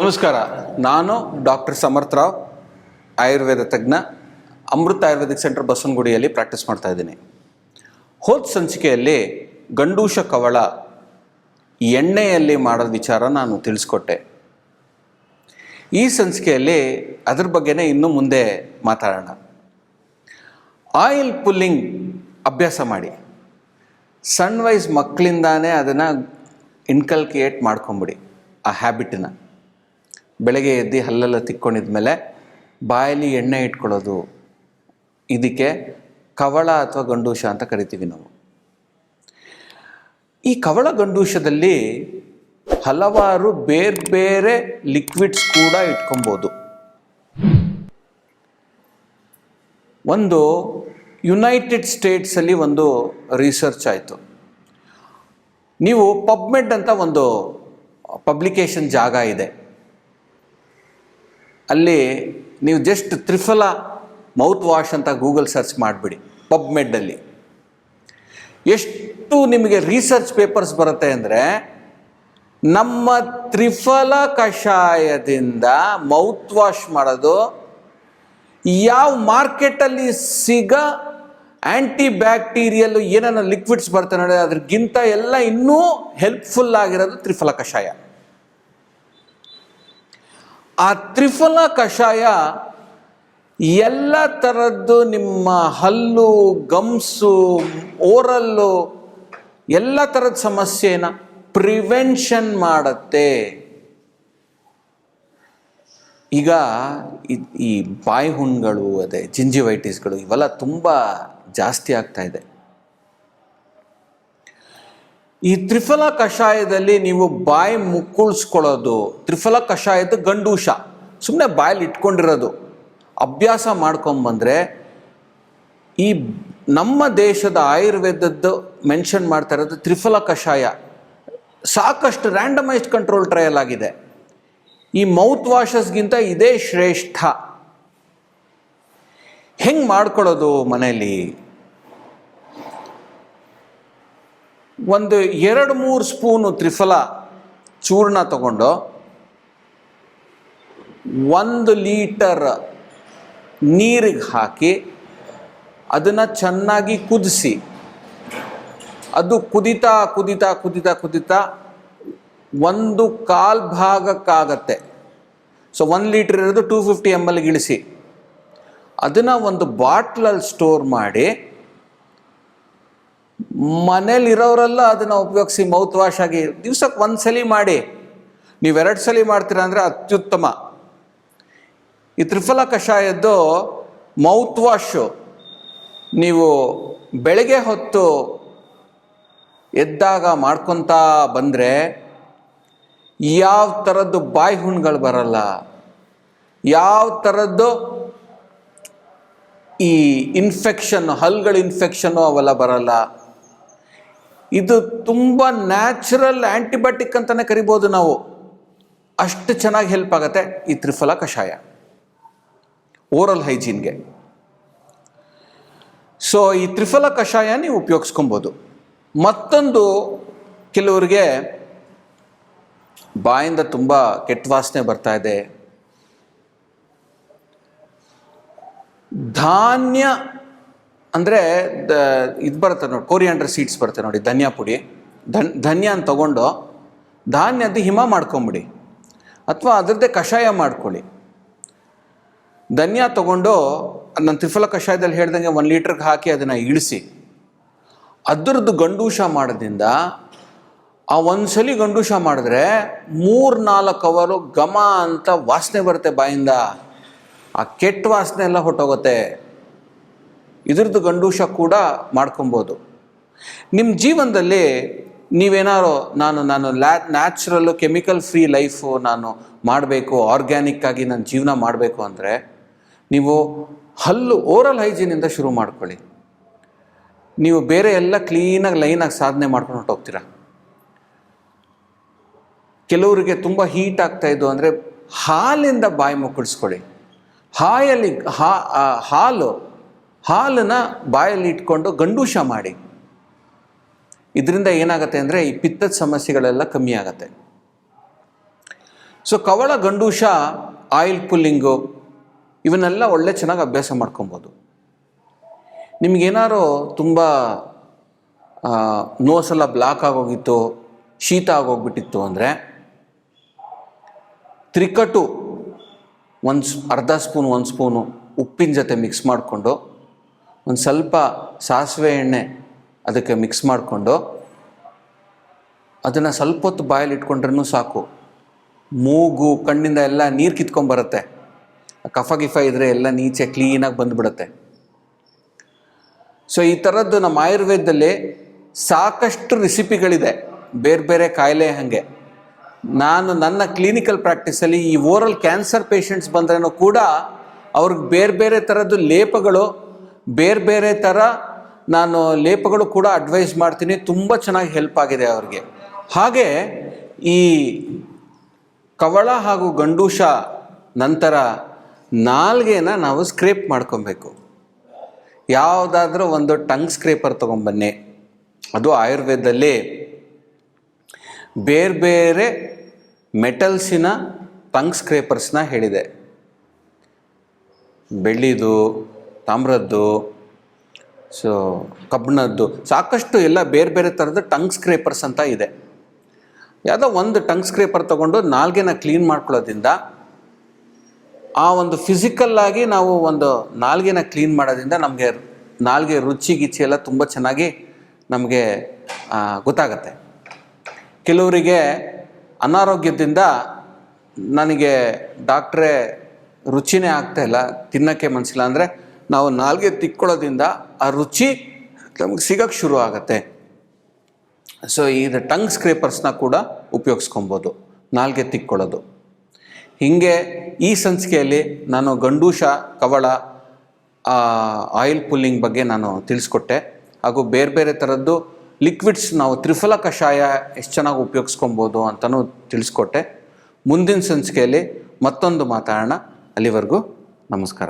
ನಮಸ್ಕಾರ. ನಾನು ಡಾಕ್ಟರ್ ಸಮರ್ಥರಾವ್, ಆಯುರ್ವೇದ ತಜ್ಞ, ಅಮೃತ ಆಯುರ್ವೇದಿಕ್ ಸೆಂಟರ್ ಬಸವನಗುಡಿಯಲ್ಲಿ ಪ್ರಾಕ್ಟೀಸ್ ಮಾಡ್ತಾ ಇದ್ದೀನಿ. ಹೋದ ಸಂಚಿಕೆಯಲ್ಲಿ ಗಂಡೂಷ ಕವಳ ಎಣ್ಣೆಯಲ್ಲಿ ಮಾಡೋದ ವಿಚಾರ ನಾನು ತಿಳಿಸ್ಕೊಟ್ಟೆ. ಈ ಸಂಚಿಕೆಯಲ್ಲಿ ಅದ್ರ ಬಗ್ಗೆನೇ ಇನ್ನು ಮುಂದೆ ಮಾತಾಡೋಣ. ಆಯಿಲ್ ಪುಲ್ಲಿಂಗ್ ಅಭ್ಯಾಸ ಮಾಡಿ, ಸಣ್ಣ ವಯಸ್ಸು ಮಕ್ಕಳಿಂದಾನೇ ಅದನ್ನು ಇನ್ಕಲ್ಕೇಟ್ ಮಾಡ್ಕೊಂಬಿಡಿ. ಆ ಹ್ಯಾಬಿಟನ್ನ ಬೆಳಗ್ಗೆ ಎದ್ದು ಹಲ್ಲೆಲ್ಲ ತಿಕ್ಕೊಂಡಿದ್ಮೇಲೆ ಬಾಯಲ್ಲಿ ಎಣ್ಣೆ ಇಟ್ಕೊಳ್ಳೋದು, ಇದಕ್ಕೆ ಕವಳ ಅಥವಾ ಗಂಡೂಷ ಅಂತ ಕರಿತೀವಿ ನಾವು. ಈ ಕವಳ ಗಂಡೂಷದಲ್ಲಿ ಹಲವಾರು ಬೇರೆ ಬೇರೆ ಲಿಕ್ವಿಡ್ಸ್ ಕೂಡ ಇಟ್ಕೊಬೋದು. ಒಂದು ಯುನೈಟೆಡ್ ಸ್ಟೇಟ್ಸಲ್ಲಿ ಒಂದು ರಿಸರ್ಚ್ ಆಯಿತು. ನೀವು ಪಬ್ಮೆಡ್ ಅಂತ ಒಂದು ಪಬ್ಲಿಕೇಶನ್ ಜಾಗ ಇದೆ, ಅಲ್ಲಿ ನೀವು ಜಸ್ಟ್ ತ್ರಿಫಲ ಮೌತ್ ವಾಶ್ ಅಂತ ಗೂಗಲ್ ಸರ್ಚ್ ಮಾಡಿಬಿಡಿ. ಪಬ್ಮೆಡ್ಡಲ್ಲಿ ಎಷ್ಟು ನಿಮಗೆ ರಿಸರ್ಚ್ ಪೇಪರ್ಸ್ ಬರುತ್ತೆ ಅಂದರೆ, ನಮ್ಮ ತ್ರಿಫಲ ಕಷಾಯದಿಂದ ಮೌತ್ ವಾಶ್ ಮಾಡೋದು ಯಾವ ಮಾರ್ಕೆಟಲ್ಲಿ ಆ್ಯಂಟಿ ಬ್ಯಾಕ್ಟೀರಿಯಲ್ ಏನೇನೋ ಲಿಕ್ವಿಡ್ಸ್ ಬರ್ತವೆ ನೋಡಿ, ಅದ್ರಗಿಂತ ಎಲ್ಲ ಇನ್ನೂ ಹೆಲ್ಪ್ಫುಲ್ ಆಗಿರೋದು ತ್ರಿಫಲ ಕಷಾಯ. ಆ ತ್ರಿಫಲ ಕಷಾಯ ಎಲ್ಲ ಥರದ್ದು ನಿಮ್ಮ ಹಲ್ಲು, ಗಮ್ಸು, ಓರಲ್ಲು ಎಲ್ಲ ಥರದ ಸಮಸ್ಯೆನ ಪ್ರಿವೆನ್ಷನ್ ಮಾಡುತ್ತೆ. ಈಗ ಈ ಬಾಯಿ ಹುಣ್ಣುಗಳು, ಅದೇ ಜಿಂಜಿವೈಟಿಸ್ಗಳು ಇವೆಲ್ಲ ತುಂಬ ಜಾಸ್ತಿ ಆಗ್ತಾ ಇದೆ. ಈ ತ್ರಿಫಲ ಕಷಾಯದಲ್ಲಿ ನೀವು ಬಾಯಿ ಮುಕ್ಕುಳಿಸ್ಕೊಳ್ಳೋದು, ತ್ರಿಫಲ ಕಷಾಯದ ಗಂಡೂಷ ಸುಮ್ಮನೆ ಬಾಯಲ್ಲಿ ಇಟ್ಕೊಂಡಿರೋದು ಅಭ್ಯಾಸ ಮಾಡ್ಕೊಂಬಂದರೆ, ಈ ನಮ್ಮ ದೇಶದ ಆಯುರ್ವೇದದ್ದು ಮೆನ್ಷನ್ ಮಾಡ್ತಾ ಇರೋದು ತ್ರಿಫಲ ಕಷಾಯ ಸಾಕಷ್ಟು ರ್ಯಾಂಡಮೈಸ್ಡ್ ಕಂಟ್ರೋಲ್ ಟ್ರಯಲ್ ಆಗಿದೆ. ಈ ಮೌತ್ ವಾಷಸ್ಗಿಂತ ಇದೇ ಶ್ರೇಷ್ಠ. ಹೆಂಗೆ ಮಾಡ್ಕೊಳ್ಳೋದು ಮನೆಯಲ್ಲಿ? ಒಂದು 2-3 ಸ್ಪೂನು ತ್ರಿಫಲ ಚೂರ್ಣ ತಗೊಂಡು 1 ಲೀಟರ್ ನೀರಿಗೆ ಹಾಕಿ ಅದನ್ನು ಚೆನ್ನಾಗಿ ಕುದಿಸಿ, ಅದು ಕುದಿತಾ ಕುದಿತಾ ಕುದಿತಾ ಕುದಿತಾ 1/4 ಭಾಗಕ್ಕಾಗತ್ತೆ. ಸೊ 1 ಲೀಟರ್ ಇರೋದು 250 ml ಇಳಿಸಿ, ಅದನ್ನು ಒಂದು ಬಾಟ್ಲಲ್ಲಿ ಸ್ಟೋರ್ ಮಾಡಿ ಮನೇಲಿರೋರೆಲ್ಲ ಅದನ್ನು ಉಪಯೋಗಿಸಿ ಮೌತ್ ವಾಶ್ ಆಗಿ ದಿವ್ಸಕ್ಕೆ 1 ಸಲ ಮಾಡಿ. ನೀವು 2 ಸಲ ಮಾಡ್ತೀರಾ ಅಂದರೆ ಅತ್ಯುತ್ತಮ. ಈ ತ್ರಿಫಲ ಕಷಾಯದ್ದು ಮೌತ್ ವಾಶು ನೀವು ಬೆಳಗ್ಗೆ ಹೊತ್ತು ಎದ್ದಾಗ ಮಾಡ್ಕೊತಾ ಬಂದರೆ ಯಾವ ಥರದ್ದು ಬಾಯಿ ಹುಣ್ಣುಗಳು ಬರಲ್ಲ, ಯಾವ ಥರದ್ದು ಈ ಇನ್ಫೆಕ್ಷನ್, ಹಲ್ಗಳ ಇನ್ಫೆಕ್ಷನ್ನು ಅವೆಲ್ಲ ಬರಲ್ಲ. ಇದು ತುಂಬ ನ್ಯಾಚುರಲ್ ಆ್ಯಂಟಿಬಯೋಟಿಕ್ ಅಂತಲೇ ಕರಿಬೋದು ನಾವು. ಅಷ್ಟು ಚೆನ್ನಾಗಿ ಹೆಲ್ಪ್ ಆಗುತ್ತೆ ಈ ತ್ರಿಫಲ ಕಷಾಯ ಓರಲ್ ಹೈಜೀನ್ಗೆ. ಸೊ ಈ ತ್ರಿಫಲ ಕಷಾಯ ನೀವು ಉಪಯೋಗಿಸ್ಕೊಬೋದು. ಮತ್ತೊಂದು, ಕೆಲವರಿಗೆ ಬಾಯಿಂದ ತುಂಬ ಕೆಟ್ಟ ವಾಸನೆ ಬರ್ತಾ ಇದೆ, ಧಾನ್ಯ ಅಂದರೆ ಇದು ಬರುತ್ತೆ ನೋಡಿ, ಕೋರಿಯಾಂಡರ್ ಸೀಡ್ಸ್ ಬರುತ್ತೆ ನೋಡಿ, ಧನಿಯಾ ಪುಡಿ, ಧನ್ಯ ಅಂತ ತೊಗೊಂಡು ಧಾನ್ಯದ್ದು ಹಿಮ ಮಾಡ್ಕೊಂಬಿಡಿ, ಅಥವಾ ಅದರದ್ದೇ ಕಷಾಯ ಮಾಡ್ಕೊಳ್ಳಿ. ಧನ್ಯ ತೊಗೊಂಡು ನನ್ನ ತ್ರಿಫಲ ಕಷಾಯದಲ್ಲಿ ಹೇಳ್ದಂಗೆ 1 ಲೀಟ್ರಿಗೆ ಹಾಕಿ ಅದನ್ನು ಇಳಿಸಿ, ಅದರದ್ದು ಗಂಡೂಷ ಮಾಡೋದ್ರಿಂದ ಆ 1 ಸಲ ಗಂಡೂಷ ಮಾಡಿದ್ರೆ 3-4 ಅವರು ಘಮ ಅಂತ ವಾಸನೆ ಬರುತ್ತೆ ಬಾಯಿಂದ. ಆ ಕೆಟ್ಟ ವಾಸನೆ ಎಲ್ಲ ಹೊಟ್ಟೋಗುತ್ತೆ. ಇದ್ರದ್ದು ಗಂಡೂಷ ಕೂಡ ಮಾಡ್ಕೊಬೋದು. ನಿಮ್ಮ ಜೀವನದಲ್ಲಿ ನೀವೇನಾರು ನಾನು ನ್ಯಾಚುರಲ್ಲು ಕೆಮಿಕಲ್ ಫ್ರೀ ಲೈಫು ನಾನು ಮಾಡಬೇಕು, ಆರ್ಗ್ಯಾನಿಕ್ಕಾಗಿ ನನ್ನ ಜೀವನ ಮಾಡಬೇಕು ಅಂದರೆ ನೀವು ಹಲ್ಲು ಓರಲ್ ಹೈಜೀನಿಂದ ಶುರು ಮಾಡ್ಕೊಳ್ಳಿ. ನೀವು ಬೇರೆ ಎಲ್ಲ ಕ್ಲೀನಾಗಿ ಲೈನಾಗಿ ಸಾಧನೆ ಮಾಡ್ಕೊಂಡು ಹೊರಟೋಗ್ತೀರ. ಕೆಲವರಿಗೆ ತುಂಬ ಹೀಟ್ ಆಗ್ತಾಯಿದ್ದು ಅಂದರೆ ಹಾಲಿಂದ ಬಾಯಿ ಮುಕ್ಕಳಿಸ್ಕೊಳ್ಳಿ. ಹಾಲನ್ನು ಬಾಯಲ್ಲಿ ಇಟ್ಕೊಂಡು ಗಂಡೂಷ ಮಾಡಿ. ಇದರಿಂದ ಏನಾಗುತ್ತೆ ಅಂದರೆ ಈ ಪಿತ್ತದ ಸಮಸ್ಯೆಗಳೆಲ್ಲ ಕಮ್ಮಿ ಆಗುತ್ತೆ. ಸೊ ಕವಳ ಗಂಡೂಷ, ಆಯಿಲ್ ಪುಲ್ಲಿಂಗು ಇವನ್ನೆಲ್ಲ ಒಳ್ಳೆ ಚೆನ್ನಾಗಿ ಅಭ್ಯಾಸ ಮಾಡ್ಕೊಬೋದು. ನಿಮಗೇನಾದ್ರು ತುಂಬ ನೋಸೆಲ್ಲ ಬ್ಲಾಕ್ ಆಗೋಗಿತ್ತು, ಶೀತ ಆಗೋಗ್ಬಿಟ್ಟಿತ್ತು ಅಂದರೆ ತ್ರಿಕಟು ಅರ್ಧ ಸ್ಪೂನು 1 ಸ್ಪೂನು ಉಪ್ಪಿನ ಜೊತೆ ಮಿಕ್ಸ್ ಮಾಡಿಕೊಂಡು ಒಂದು ಸ್ವಲ್ಪ ಸಾಸಿವೆ ಎಣ್ಣೆ ಅದಕ್ಕೆ ಮಿಕ್ಸ್ ಮಾಡಿಕೊಂಡು ಅದನ್ನು ಸ್ವಲ್ಪ ಹೊತ್ತು ಬಾಯಲ್ಲಿ ಇಟ್ಕೊಂಡ್ರೂ ಸಾಕು. ಮೂಗು ಕಣ್ಣಿಂದ ಎಲ್ಲ ನೀರು ಕಿತ್ಕೊಂಡ್ಬರುತ್ತೆ, ಕಫ ಗಿಫ ಇದ್ದರೆ ಎಲ್ಲ ನೀಚೆ ಕ್ಲೀನಾಗಿ ಬಂದುಬಿಡುತ್ತೆ. ಸೊ ಈ ಥರದ್ದು ನಮ್ಮ ಆಯುರ್ವೇದದಲ್ಲಿ ಸಾಕಷ್ಟು ರೆಸಿಪಿಗಳಿದೆ, ಬೇರೆ ಬೇರೆ ಕಾಯಿಲೆ ಹಾಗೆ. ನಾನು ನನ್ನ ಕ್ಲಿನಿಕಲ್ ಪ್ರಾಕ್ಟೀಸಲ್ಲಿ ಈ ಓರಲ್ ಕ್ಯಾನ್ಸರ್ ಪೇಷಂಟ್ಸ್ ಬಂದ್ರೂ ಕೂಡ ಅವ್ರಿಗೆ ಬೇರೆ ಬೇರೆ ಥರದ್ದು ಲೇಪಗಳು, ಬೇರೆ ಬೇರೆ ಥರ ನಾನು ಲೇಪಗಳು ಕೂಡ ಅಡ್ವೈಸ್ ಮಾಡ್ತೀನಿ. ತುಂಬ ಚೆನ್ನಾಗಿ ಹೆಲ್ಪ್ ಆಗಿದೆ ಅವ್ರಿಗೆ. ಹಾಗೆ ಈ ಕವಳ ಹಾಗೂ ಗಂಡೂಷ ನಂತರ ನಾಲ್ಗೆನ ನಾವು ಸ್ಕ್ರೇಪ್ ಮಾಡ್ಕೊಬೇಕು. ಯಾವುದಾದ್ರೂ ಒಂದು ಟಂಗ್ ಸ್ಕ್ರೇಪರ್ ತೊಗೊಂಬನ್ನಿ. ಅದು ಆಯುರ್ವೇದದಲ್ಲಿ ಬೇರೆ ಬೇರೆ ಮೆಟಲ್ಸಿನ ಟಂಗ್ ಸ್ಕ್ರೇಪರ್ಸ್ನ ಹೇಳಿದೆ. ಬೆಳ್ಳಿದು, ತಾಮ್ರದ್ದು, ಸೊ ಕಬ್ಬಿಣದ್ದು, ಸಾಕಷ್ಟು ಎಲ್ಲ ಬೇರೆ ಬೇರೆ ಥರದ ಟಂಗ್ ಸ್ಕ್ರೇಪರ್ಸ್ ಅಂತ ಇದೆ. ಯಾವುದೋ ಒಂದು ಟಂಗ್ ಸ್ಕ್ರೇಪರ್ ತೊಗೊಂಡು ನಾಲ್ಗೆನ ಕ್ಲೀನ್ ಮಾಡ್ಕೊಳ್ಳೋದ್ರಿಂದ, ಆ ಒಂದು ಫಿಸಿಕಲ್ಲಾಗಿ ನಾವು ಒಂದು ನಾಲ್ಗೆನ ಕ್ಲೀನ್ ಮಾಡೋದ್ರಿಂದ ನಮಗೆ ನಾಲ್ಗೆ ರುಚಿ ಗಿಚ್ಚಿ ಎಲ್ಲ ತುಂಬ ಚೆನ್ನಾಗಿ ನಮಗೆ ಗೊತ್ತಾಗತ್ತೆ. ಕೆಲವರಿಗೆ ಅನಾರೋಗ್ಯದಿಂದ ನನಗೆ ಡಾಕ್ಟ್ರೇ ರುಚಿನೇ ಆಗ್ತಾಯಿಲ್ಲ, ತಿನ್ನೋಕ್ಕೆ ಮನಸ್ಸಿಲ್ಲ ಅಂದರೆ ನಾವು ನಾಲ್ಗೆ ತಿಕ್ಕೊಳ್ಳೋದ್ರಿಂದ ಆ ರುಚಿ ನಮಗೆ ಸಿಗೋಕ್ಕೆ ಶುರು ಆಗುತ್ತೆ. ಸೊ ಇದು ಟಂಗ್ ಸ್ಕ್ರೇಪರ್ಸ್ನ ಕೂಡ ಉಪಯೋಗಿಸ್ಕೊಬೋದು ನಾಲ್ಗೆ ತಿಕ್ಕೊಳ್ಳೋದು. ಹೀಗೆ ಈ ಸಂಚಿಕೆಯಲ್ಲಿ ನಾನು ಗಂಡೂಷ, ಕವಳ, ಆಯಿಲ್ ಪುಲ್ಲಿಂಗ್ ಬಗ್ಗೆ ನಾನು ತಿಳಿಸ್ಕೊಟ್ಟೆ. ಹಾಗೂ ಬೇರೆ ಬೇರೆ ಥರದ್ದು ಲಿಕ್ವಿಡ್ಸ್ ನಾವು ತ್ರಿಫಲ ಕಷಾಯ ಎಷ್ಟು ಚೆನ್ನಾಗಿ ಉಪಯೋಗಿಸ್ಕೊಬೋದು ಅಂತಲೂ ತಿಳಿಸ್ಕೊಟ್ಟೆ. ಮುಂದಿನ ಸಂಚಿಕೆಯಲ್ಲಿ ಮತ್ತೊಂದು ಮಾತಾಡೋಣ. ಅಲ್ಲಿವರೆಗೂ ನಮಸ್ಕಾರ.